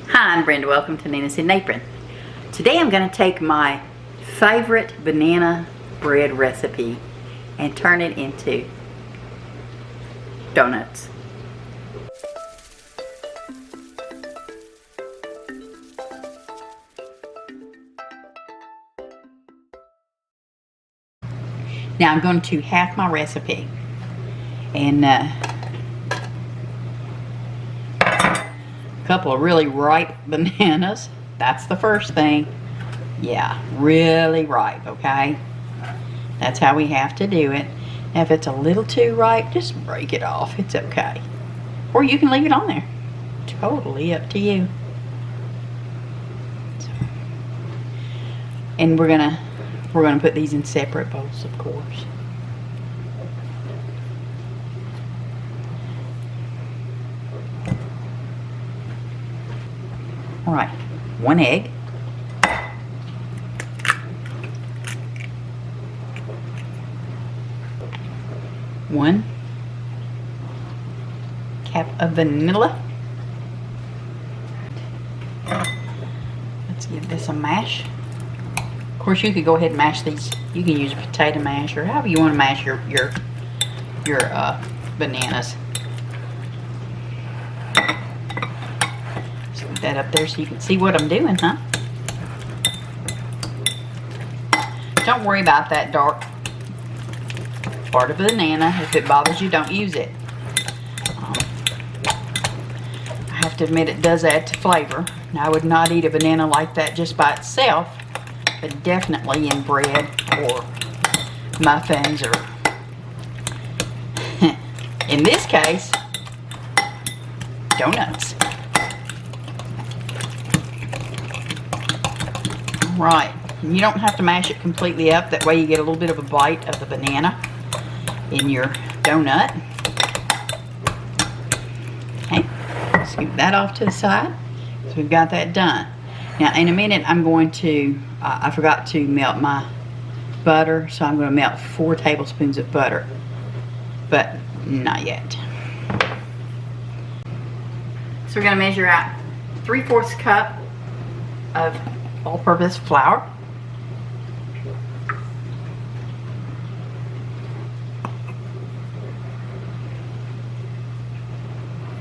Hi, I'm Brenda. Welcome to Nina's Hidden Apron. Today I'm going to take my favorite banana bread recipe and turn it into donuts. Now I'm going to half my recipe and couple of really ripe bananas. That's the first thing. Yeah, really ripe, okay? That's how we have to do it. Now, if it's a little too ripe, just break it off. It's okay. Or you can leave it on there. Totally up to you. So, and we're gonna put these in separate bowls, of course. All right, 1 egg, one cup of vanilla. Let's give this a mash. Of course, you could go ahead and mash these. You can use a potato mash or however you want to mash your bananas. That up there so you can see what I'm doing, huh? Don't worry about that dark part of the banana. If it bothers you, don't use it. I have to admit it does add to flavor. Now, I would not eat a banana like that just by itself, but definitely in bread or muffins or in this case, donuts. Right, and you don't have to mash it completely up. That way you get a little bit of a bite of the banana in your donut. Okay, scoop that off to the side. So we've got that done. Now in a minute I'm going to, I forgot to melt my butter, so I'm going to melt 4 tablespoons of butter, but not yet. So we're going to measure out 3/4 cup of all-purpose flour,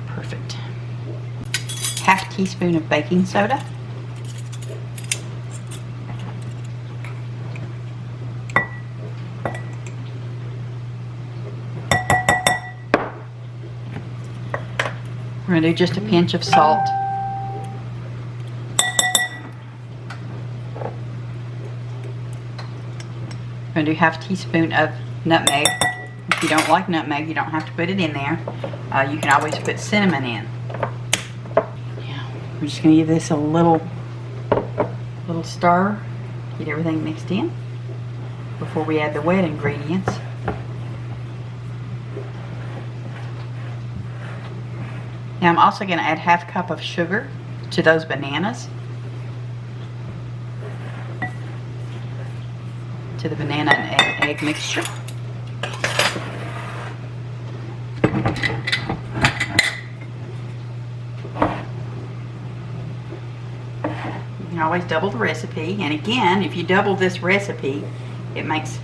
perfect, 1/2 teaspoon of baking soda, we're going to do just a pinch of salt, I'm going to do 1/2 teaspoon of nutmeg. If you don't like nutmeg, you don't have to put it in there. You can always put cinnamon in. Now, we're just going to give this a little stir, get everything mixed in before we add the wet ingredients. Now I'm also going to add 1/2 cup of sugar to those bananas. To the banana and egg mixture. You can always double the recipe, and again, if you double this recipe, it makes,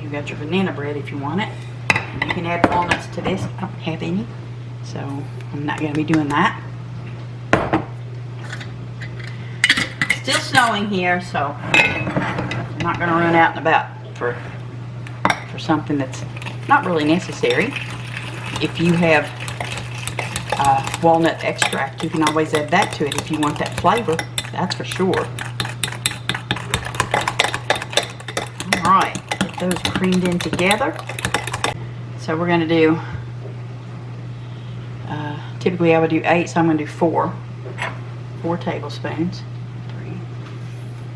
you got your banana bread if you want it. And you can add walnuts to this. I don't have any, so I'm not going to be doing that. Still snowing here, so I'm not going to run out and about for something that's not really necessary. If you have walnut extract, you can always add that to it if you want that flavor, that's for sure. Alright, get those creamed in together. So we're going to do, typically I would do 8, so I'm going to do 4 tablespoons. 3,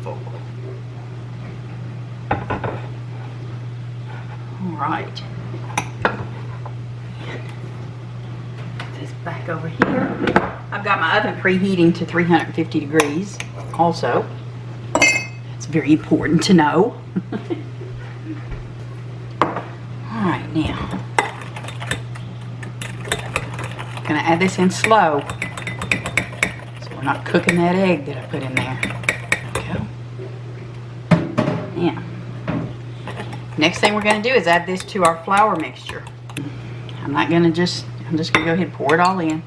4. Alright, put this back over here. I've got my oven preheating to 350 degrees also. That's very important to know. Alright, now I'm going to add this in slow. I'm not cooking that egg that I put in there. There we go. Yeah. Next thing we're going to do is add this to our flour mixture. I'm just going to go ahead and pour it all in.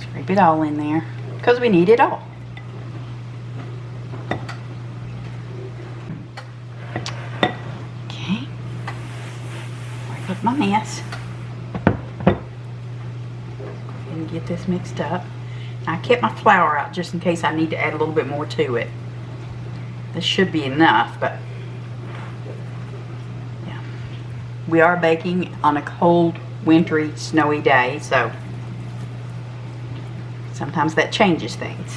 Scrape it all in there because we need it all. Okay. Wipe up my mess. And get this mixed up. I kept my flour out just in case I need to add a little bit more to it. This should be enough, but yeah. We are baking on a cold, wintry, snowy day, so sometimes that changes things.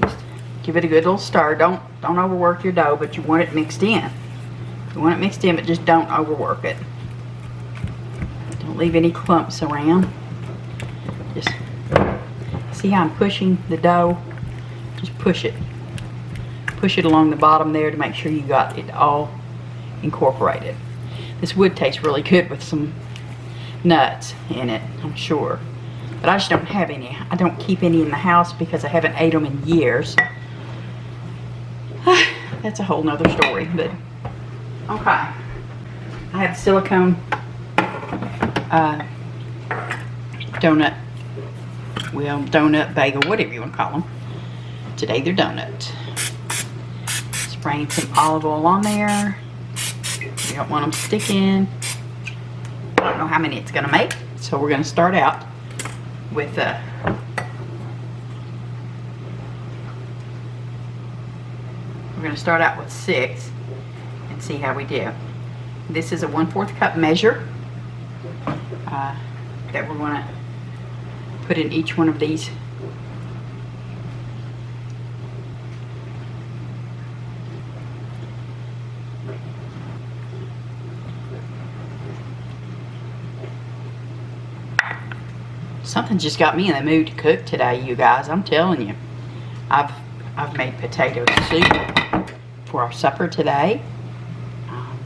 Just give it a good little stir. Don't overwork your dough, but you want it mixed in. You want it mixed in, but just don't overwork it. Don't leave any clumps around. Just see how I'm pushing the dough? Just push it. Push it along the bottom there to make sure you got it all incorporated. This would taste really good with some nuts in it, I'm sure. But I just don't have any. I don't keep any in the house because I haven't ate them in years. That's a whole nother story, but okay. I have silicone donut bagel, whatever you want to call them. Today they're donuts. Spraying some olive oil on there. You don't want them sticking. I don't know how many it's going to make, so we're going to start out with we're going to start out with 6 and see how we do. This is a 1/4 cup measure that we're going to put in each one of these. Something just got me in the mood to cook today, you guys. I'm telling you. I've made potato soup for our supper today.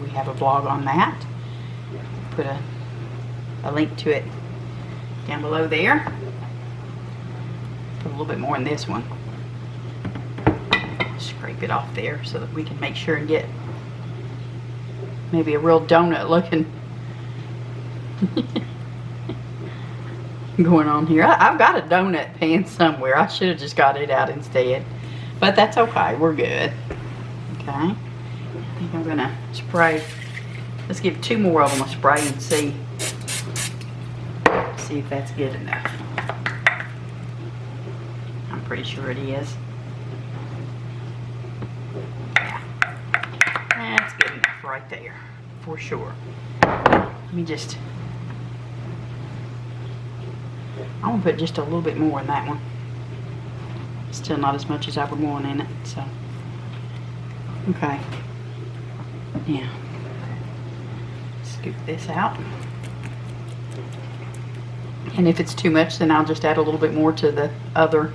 We have a vlog on that. Put a link to it down below there. Put a little bit more in this one. Scrape it off there so that we can make sure and get maybe a real donut looking going on here. I've got a donut pan somewhere. I should have just got it out instead. But that's okay. We're good. Okay. I think I'm going to spray. Let's give 2 more of them a spray and see if that's good enough. I'm pretty sure it is. Yeah. That's good enough right there. For sure. Let me just... I'm going to put just a little bit more in that one. Still not as much as I would want in it, so. Okay. Now, scoop this out. And if it's too much, then I'll just add a little bit more to the other.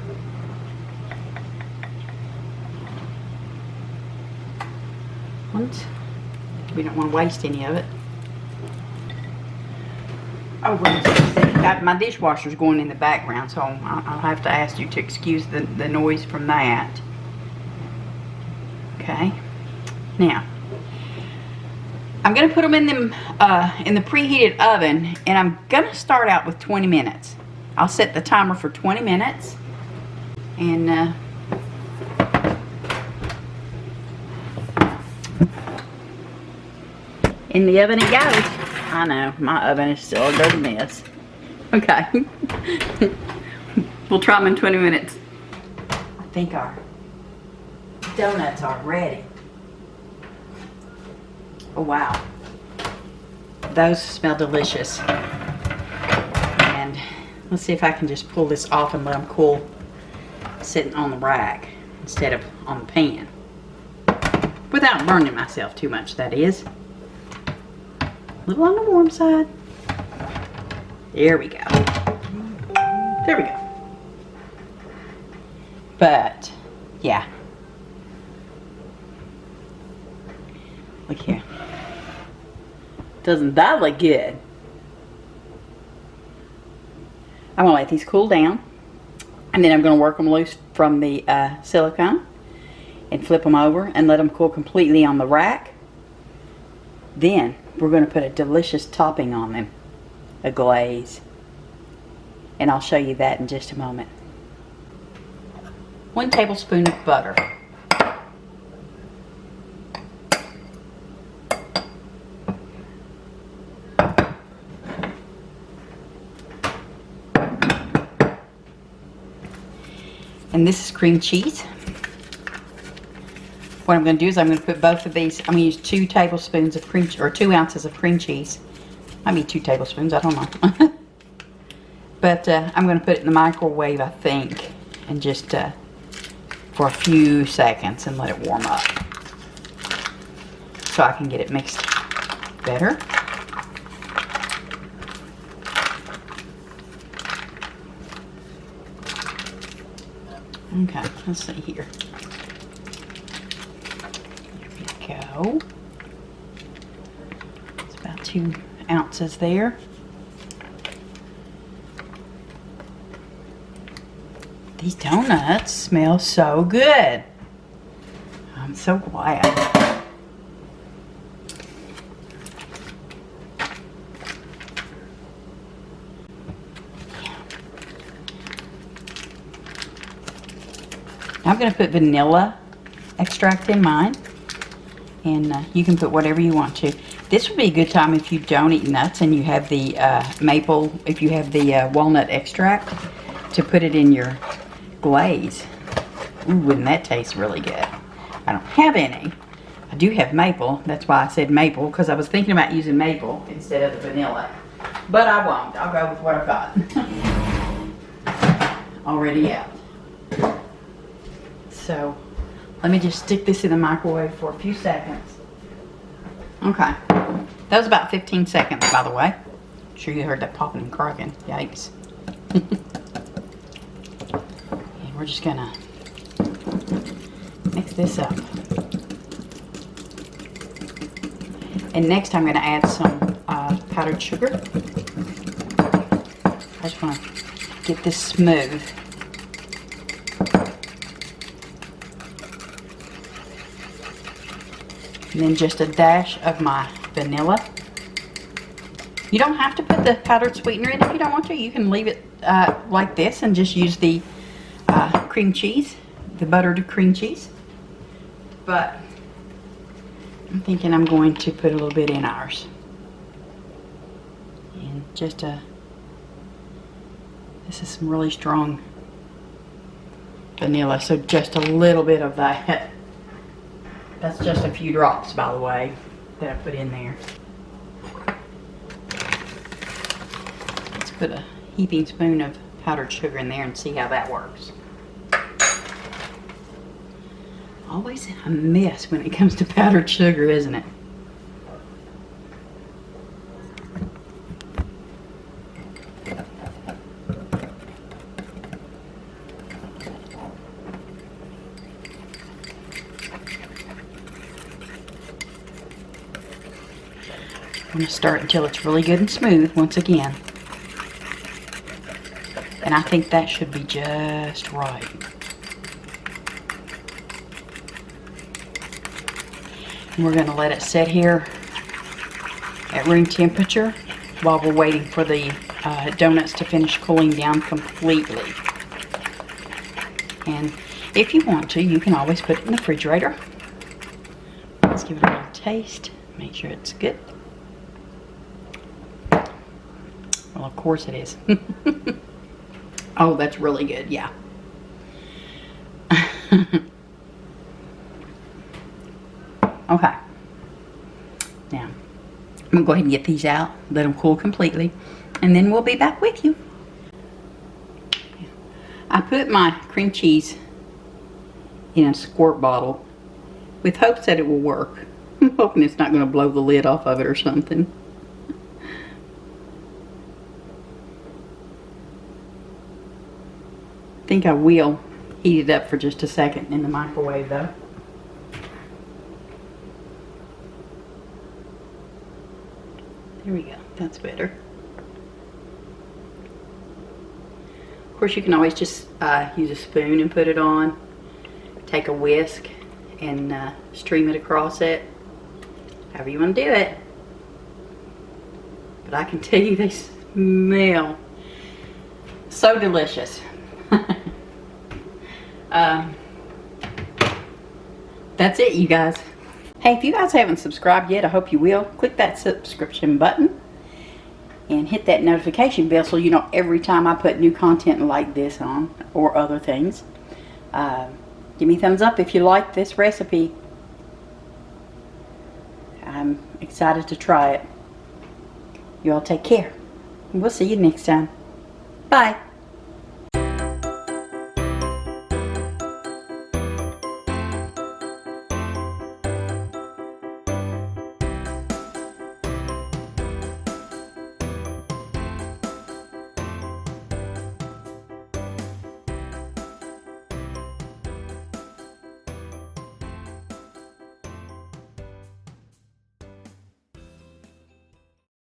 Ones. We don't want to waste any of it. Oh, my dishwasher's going in the background, so I'll have to ask you to excuse the noise from that. Okay. Now, I'm going to put them in the preheated oven, and I'm going to start out with 20 minutes. I'll set the timer for 20 minutes, and in the oven it goes. I know, my oven is still a dirty mess. Okay. We'll try them in 20 minutes. I think our donuts are ready. Oh, wow. Those smell delicious. And let's see if I can just pull this off and let them cool sitting on the rack instead of on the pan. Without burning myself too much, that is. A little on the warm side. There we go. There we go. But, yeah. Look here. Doesn't that look good? I'm gonna let these cool down, and then I'm gonna work them loose from the silicone and flip them over and let them cool completely on the rack. Then we're gonna put a delicious topping on them, a glaze, and I'll show you that in just a moment. 1 tablespoon of butter. And this is cream cheese. What I'm going to do is I'm going to put both of these. I'm going to use 2 tablespoons of cream, or 2 ounces of cream cheese. Might be 2 tablespoons. I don't know. But I'm going to put it in the microwave, I think, and just for a few seconds and let it warm up, so I can get it mixed better. Okay, let's see here. There we go. It's about 2 ounces there. These donuts smell so good. I'm so glad. I'm going to put vanilla extract in mine, and you can put whatever you want to. This would be a good time if you don't eat nuts and you have the maple, if you have the walnut extract, to put it in your glaze. Ooh, wouldn't that taste really good? I don't have any. I do have maple. That's why I said maple, because I was thinking about using maple instead of the vanilla. But I won't. I'll go with what I've got. Already out. So let me just stick this in the microwave for a few seconds. Okay. That was about 15 seconds, by the way. I'm sure you heard that popping and cracking. Yikes. And we're just gonna mix this up. And next I'm gonna add some powdered sugar. I just want to get this smooth. And then just a dash of my vanilla. You don't have to put the powdered sweetener in if you don't want to. You can leave it like this and just use the cream cheese, the buttered cream cheese. But I'm thinking I'm going to put a little bit in ours. And just this is some really strong vanilla, so just a little bit of that. That's just a few drops, by the way, that I put in there. Let's put a heaping spoon of powdered sugar in there and see how that works. Always a mess when it comes to powdered sugar, isn't it? I'm going to start until it's really good and smooth once again. And I think that should be just right. And we're going to let it sit here at room temperature while we're waiting for the donuts to finish cooling down completely. And if you want to, you can always put it in the refrigerator. Let's give it a little taste. Make sure it's good. Well, of course it is. Oh, that's really good, yeah. Okay. Now, I'm going to go ahead and get these out, let them cool completely, and then we'll be back with you. I put my cream cheese in a squirt bottle with hopes that it will work. I'm hoping it's not going to blow the lid off of it or something. I think I will heat it up for just a second in the microwave though. There we go. That's better. Of course, you can always just use a spoon and put it on. Take a whisk and stream it across it. However you want to do it. But I can tell you they smell so delicious. That's it, you guys. Hey, if you guys haven't subscribed yet, I hope you will. Click that subscription button and hit that notification bell so you know every time I put new content like this on or other things. Give me a thumbs up if you like this recipe. I'm excited to try it. You all take care. We'll see you next time. Bye.